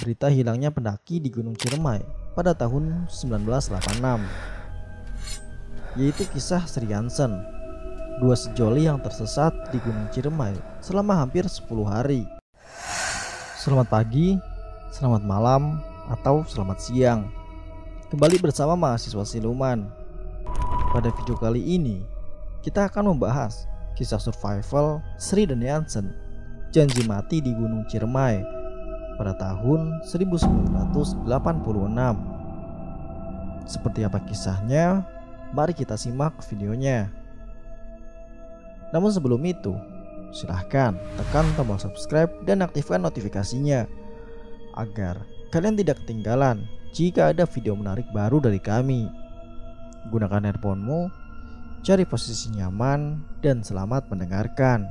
berita hilangnya pendaki di Gunung Ciremai pada tahun 1986, yaitu kisah Sri Hansen, dua sejoli yang tersesat di Gunung Ciremai selama hampir 10 hari. Selamat pagi, selamat malam, atau selamat siang. Kembali bersama mahasiswa siluman. Pada video kali ini, kita akan membahas kisah survival Sri dan Hansen janji mati di Gunung Ciremai pada tahun 1986. Seperti apa kisahnya? Mari kita simak videonya. Namun sebelum itu, silahkan tekan tombol subscribe dan aktifkan notifikasinya agar kalian tidak ketinggalan jika ada video menarik baru dari kami. Gunakan earphone-mu, cari posisi nyaman, dan selamat mendengarkan.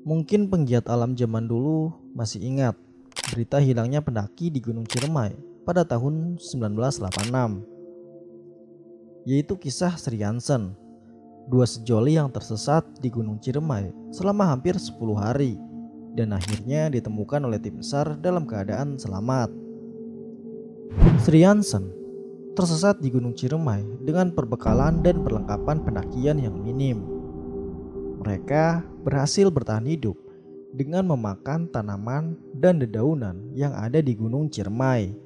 Mungkin penggiat alam zaman dulu masih ingat berita hilangnya pendaki di Gunung Ciremai pada tahun 1986, yaitu kisah Sri Hansen, dua sejoli yang tersesat di Gunung Ciremai selama hampir 10 hari dan akhirnya ditemukan oleh tim SAR dalam keadaan selamat. Sri Hansen tersesat di Gunung Ciremai dengan perbekalan dan perlengkapan pendakian yang minim. Mereka berhasil bertahan hidup dengan memakan tanaman dan dedaunan yang ada di Gunung Ciremai.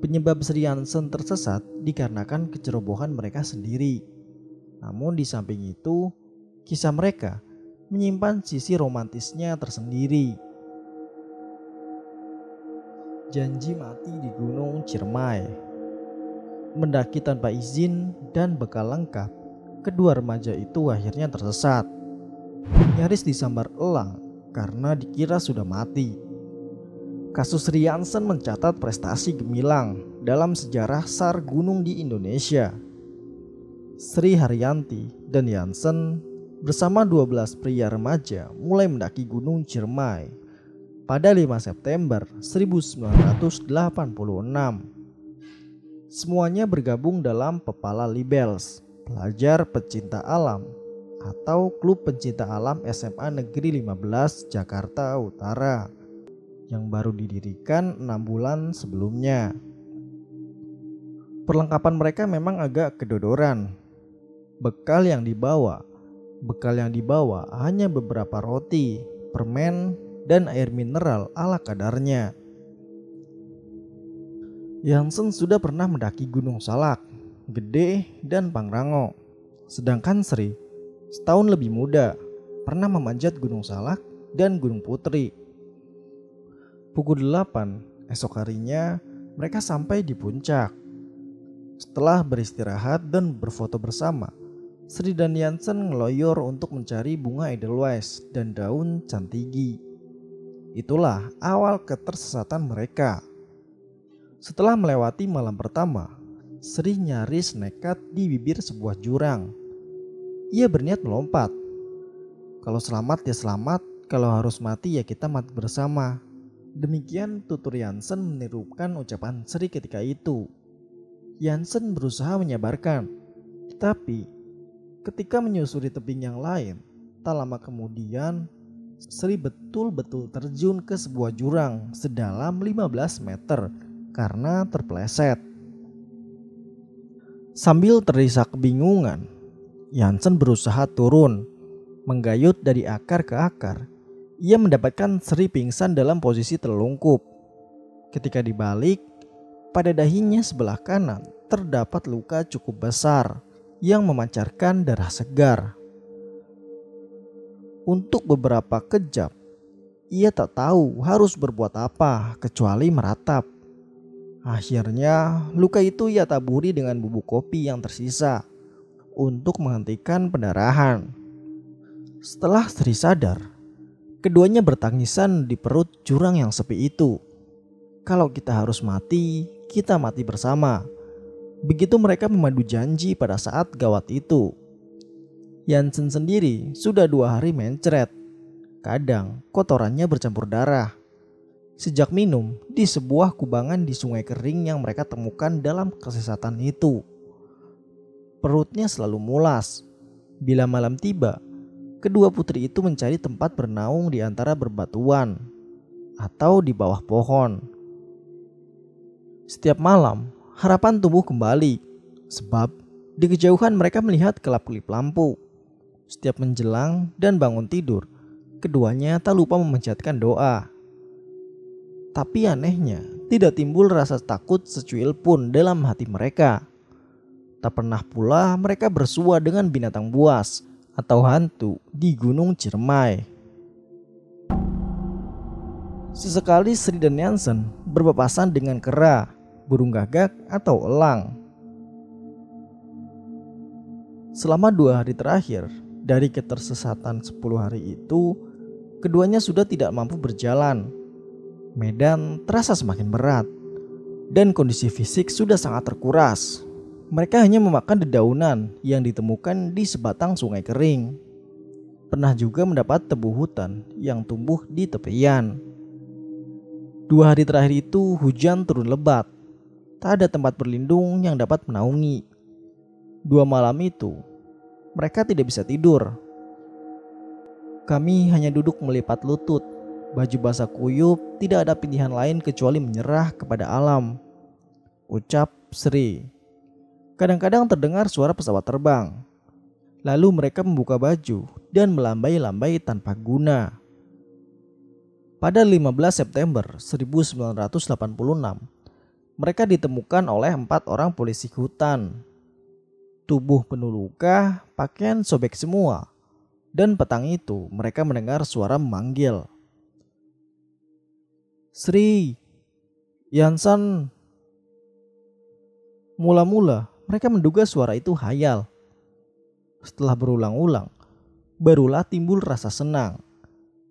Penyebab Sri Hansen tersesat dikarenakan kecerobohan mereka sendiri. Namun di samping itu, kisah mereka menyimpan sisi romantisnya tersendiri. Janji mati di Gunung Ciremai. Mendaki tanpa izin dan bekal lengkap, kedua remaja itu akhirnya tersesat. Nyaris disambar elang karena dikira sudah mati. Kasus Sri Hansen mencatat prestasi gemilang dalam sejarah SAR gunung di Indonesia. Sri Haryanti dan Hansen bersama 12 pria remaja mulai mendaki Gunung Ciremai pada 5 September 1986. Semuanya bergabung dalam Pepala Libels, pelajar pecinta alam atau Klub Pencinta Alam SMA Negeri 15 Jakarta Utara yang baru didirikan 6 bulan sebelumnya. Perlengkapan mereka memang agak kedodoran. Bekal yang dibawa hanya beberapa roti, permen, dan air mineral ala kadarnya. Hansen sudah pernah mendaki Gunung Salak, Gede, dan Pangrango. Sedangkan Sri, setahun lebih muda, pernah memanjat Gunung Salak dan Gunung Putri. Pukul 8 esok harinya mereka sampai di puncak. Setelah beristirahat dan berfoto bersama, Sri dan Hansen ngeloyor untuk mencari bunga edelweiss dan daun cantigi. Itulah awal ketersesatan mereka. Setelah melewati malam pertama, Sri nyaris nekat di bibir sebuah jurang. Ia berniat melompat. Kalau selamat ya selamat, kalau harus mati ya kita mati bersama. Demikian tutur Hansen menirukan ucapan Sri ketika itu. Hansen berusaha menyabarkan, tetapi ketika menyusuri tebing yang lain, tak lama kemudian Sri betul-betul terjun ke sebuah jurang sedalam 15 meter karena terpeleset. Sambil terisak kebingungan, Hansen berusaha turun, menggayut dari akar ke akar. Ia mendapatkan Sri pingsan dalam posisi terlungkup. Ketika dibalik, pada dahinya sebelah kanan terdapat luka cukup besar yang memancarkan darah segar. Untuk beberapa kejap, ia tak tahu harus berbuat apa kecuali meratap. Akhirnya, luka itu ia taburi dengan bubuk kopi yang tersisa untuk menghentikan pendarahan. Setelah Sri sadar, keduanya bertangisan di perut jurang yang sepi itu. Kalau kita harus mati, kita mati bersama. Begitu mereka memadu janji pada saat gawat itu. Hansen sendiri sudah 2 hari mencret. Kadang kotorannya bercampur darah. Sejak minum di sebuah kubangan di sungai kering yang mereka temukan dalam kesesatan itu. Perutnya selalu mulas. Bila malam tiba, kedua putri itu mencari tempat bernaung di antara berbatuan atau di bawah pohon. Setiap malam, harapan tumbuh kembali, sebab di kejauhan mereka melihat kelap-kelip lampu. Setiap menjelang dan bangun tidur, keduanya tak lupa memanjatkan doa. Tapi anehnya, tidak timbul rasa takut secuil pun dalam hati mereka. Tak pernah pula mereka bersua dengan binatang buas atau hantu di Gunung Ciremai. Sesekali Sri dan Yansen berpapasan dengan kera, burung gagak, atau elang. Selama 2 hari terakhir dari ketersesatan 10 hari itu, keduanya sudah tidak mampu berjalan. Medan terasa semakin berat dan kondisi fisik sudah sangat terkuras. Mereka hanya memakan dedaunan yang ditemukan di sebatang sungai kering. Pernah juga mendapat tebu hutan yang tumbuh di tepian. 2 hari terakhir itu hujan turun lebat. Tak ada tempat berlindung yang dapat menaungi. 2 malam itu mereka tidak bisa tidur. Kami hanya duduk melipat lutut. Baju basah kuyup, tidak ada pilihan lain kecuali menyerah kepada alam, ucap Sri. Kadang-kadang terdengar suara pesawat terbang. Lalu mereka membuka baju dan melambai-lambai tanpa guna. Pada 15 September 1986, mereka ditemukan oleh 4 orang polisi hutan. Tubuh penuh luka, pakaian sobek semua. Dan petang itu mereka mendengar suara memanggil. Sri, Yansen. Mula-mula mereka menduga suara itu khayal. Setelah berulang-ulang, barulah timbul rasa senang.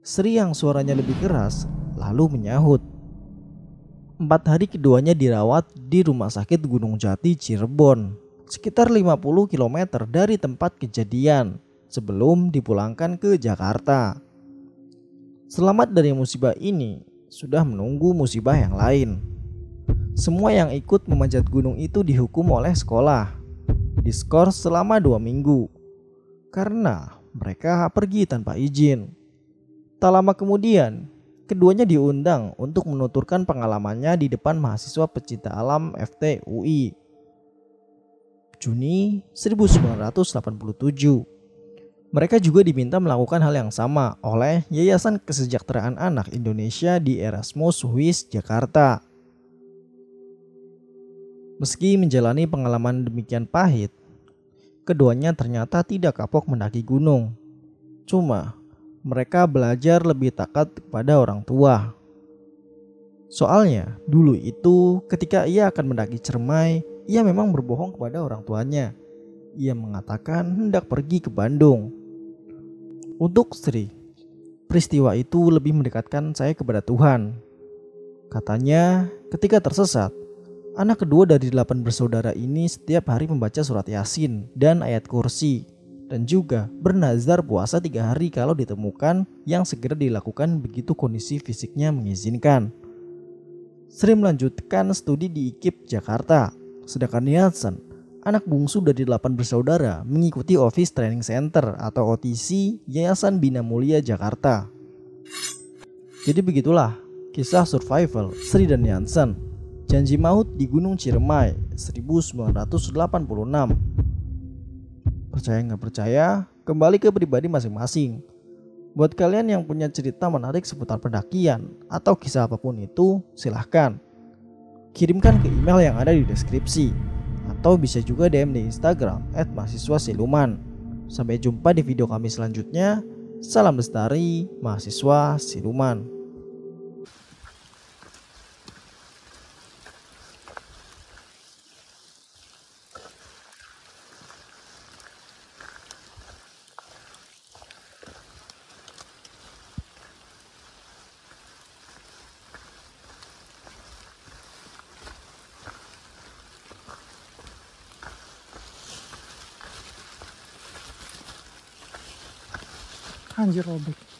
Sri yang suaranya lebih keras lalu menyahut. 4 hari keduanya dirawat di Rumah Sakit Gunung Jati Cirebon, sekitar 50 km dari tempat kejadian sebelum dipulangkan ke Jakarta. Selamat dari musibah ini sudah menunggu musibah yang lain. Semua yang ikut memanjat gunung itu dihukum oleh sekolah, diskors selama 2 minggu karena mereka pergi tanpa izin. Tak lama kemudian, keduanya diundang untuk menuturkan pengalamannya di depan mahasiswa pecinta alam FTUI. Juni 1987. Mereka juga diminta melakukan hal yang sama oleh Yayasan Kesejahteraan Anak Indonesia di Erasmus Swiss, Jakarta. Meski menjalani pengalaman demikian pahit, keduanya ternyata tidak kapok mendaki gunung. Cuma, mereka belajar lebih takat kepada orang tua. Soalnya, dulu itu ketika ia akan mendaki Ciremai, ia memang berbohong kepada orang tuanya. Ia mengatakan hendak pergi ke Bandung. Untuk Sri, peristiwa itu lebih mendekatkan saya kepada Tuhan. Katanya, ketika tersesat, anak kedua dari 8 bersaudara ini setiap hari membaca surat Yasin dan ayat kursi, dan juga bernazar puasa 3 hari kalau ditemukan, yang segera dilakukan begitu kondisi fisiknya mengizinkan. Sri melanjutkan studi di IKIP Jakarta, sedangkan Yansen, anak bungsu dari 8 bersaudara, mengikuti Office Training Center atau OTC Yayasan Bina Mulia Jakarta. Jadi begitulah kisah survival Sri dan Yansen, janji maut di Gunung Ciremai 1986. Percaya nggak percaya, kembali ke pribadi masing-masing. Buat kalian yang punya cerita menarik seputar pendakian atau kisah apapun itu, silahkan kirimkan ke email yang ada di deskripsi. Atau bisa juga DM di Instagram @mahasiswasiluman. Sampai jumpa di video kami selanjutnya. Salam lestari, mahasiswa siluman. Anjir robek.